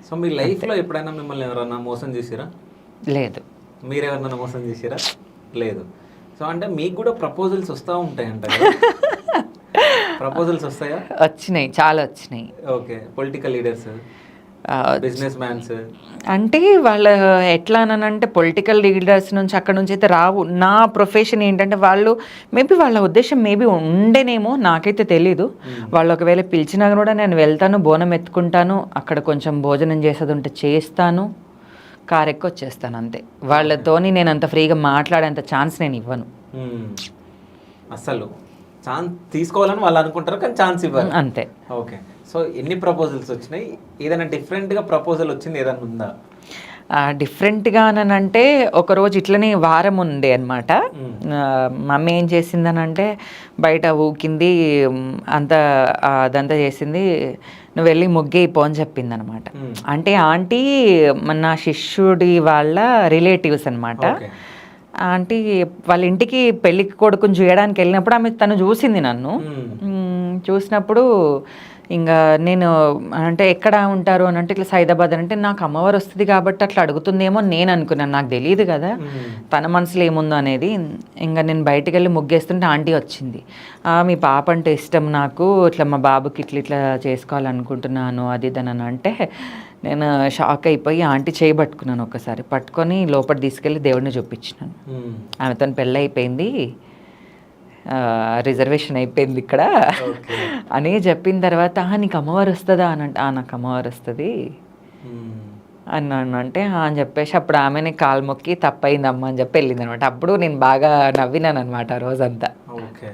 So మీ లైఫ్లో ఎప్పుడైనా మిమ్మల్ని ఎవరైనా మోసం చేసిరా? లేదు. మీరెవరినైనా మోసం చేసిరా? లేదు. సో అంటే మీకు కూడా ప్రపోజల్స్ వస్తూ ఉంటాయంట కదా? ప్రపోజల్స్ వస్తాయా? వచ్చినాయి, చాలా వచ్చినాయి. Okay. Political leaders, business mans అంటే వాళ్ళ ఎట్లా అనంటే పొలిటికల్ లీడర్స్ నుంచి అక్కడ నుంచి అయితే రావు. నా ప్రొఫెషన్ ఏంటంటే వాళ్ళు మేబీ వాళ్ళ ఉద్దేశం మేబీ ఉండేనేమో, నాకైతే తెలీదు. వాళ్ళు ఒకవేళ పిలిచినా కూడా నేను వెళ్తాను, బోనం ఎత్తుకుంటాను, అక్కడ కొంచెం భోజనం చేసేది ఉంటే చేస్తాను, కారు ఎక్కి వచ్చేస్తాను అంతే. వాళ్ళతోని నేను అంత ఫ్రీగా మాట్లాడేంత ఛాన్స్ నేను ఇవ్వను అసలు. ఛాన్స్ తీసుకోవాలని వాళ్ళు అనుకుంటారు కానీ ఛాన్స్ ఇవ్వరు అంతే. ఓకే. సో ఎన్ని ప్రపోజల్స్ వచ్చినాయి? ఏదైనా డిఫరెంట్గా ప్రపోజల్ వచ్చింది ఏదైనా ఉందా? డిఫరెంట్గా అంటే ఒకరోజు ఇట్లనే వారం ఉండే అనమాట. మమ్మీ ఏం చేసిందనంటే బయట ఊకింది అంతా, అదంతా చేసింది, నువ్వు వెళ్ళి ముగ్గేయిపో అని చెప్పింది అనమాట. అంటే ఆంటీ నా శిష్యుడి వాళ్ళ రిలేటివ్స్ అనమాట. ఆంటీ వాళ్ళ ఇంటికి పెళ్లి కొడుకుని చేయడానికి వెళ్ళినప్పుడు తను చూసింది నన్ను. చూసినప్పుడు ఇంకా నేను అంటే ఎక్కడ ఉంటారు అని అంటే ఇట్లా సైదాబాద్ అంటే నాకు అమ్మవారు వస్తుంది కాబట్టి అట్లా అడుగుతుందేమో నేను అనుకున్నాను, నాకు తెలియదు కదా తన మనసులో ఏముందో అనేది. ఇంకా నేను బయటికి వెళ్ళి ముగ్గేస్తుంటే ఆంటీ వచ్చింది. మీ పాప అంటే ఇష్టం నాకు, ఇట్లా మా బాబుకి ఇట్లా ఇట్లా చేసుకోవాలనుకుంటున్నాను అది ఇది అని అంటే నేను షాక్ అయిపోయి ఆంటీ చేయబట్టుకున్నాను. ఒకసారి పట్టుకొని లోపల తీసుకెళ్ళి దేవుడిని చూపించినాను. ఆమెతో పెళ్ళి అయిపోయింది, రిజర్వేషన్ అయిపోయింది ఇక్కడ అని చెప్పిన తర్వాత నీకు అమ్మవారు వస్తుందా అని అంటే నాకు అమ్మవారు వస్తుంది అన్నాను. అంటే అని చెప్పేసి అప్పుడు ఆమెని కాలు మొక్కి తప్పైందమ్మా అని చెప్పి వెళ్ళింది అనమాట. అప్పుడు నేను బాగా నవ్వినాను అనమాట ఆ రోజంతా. ఓకే.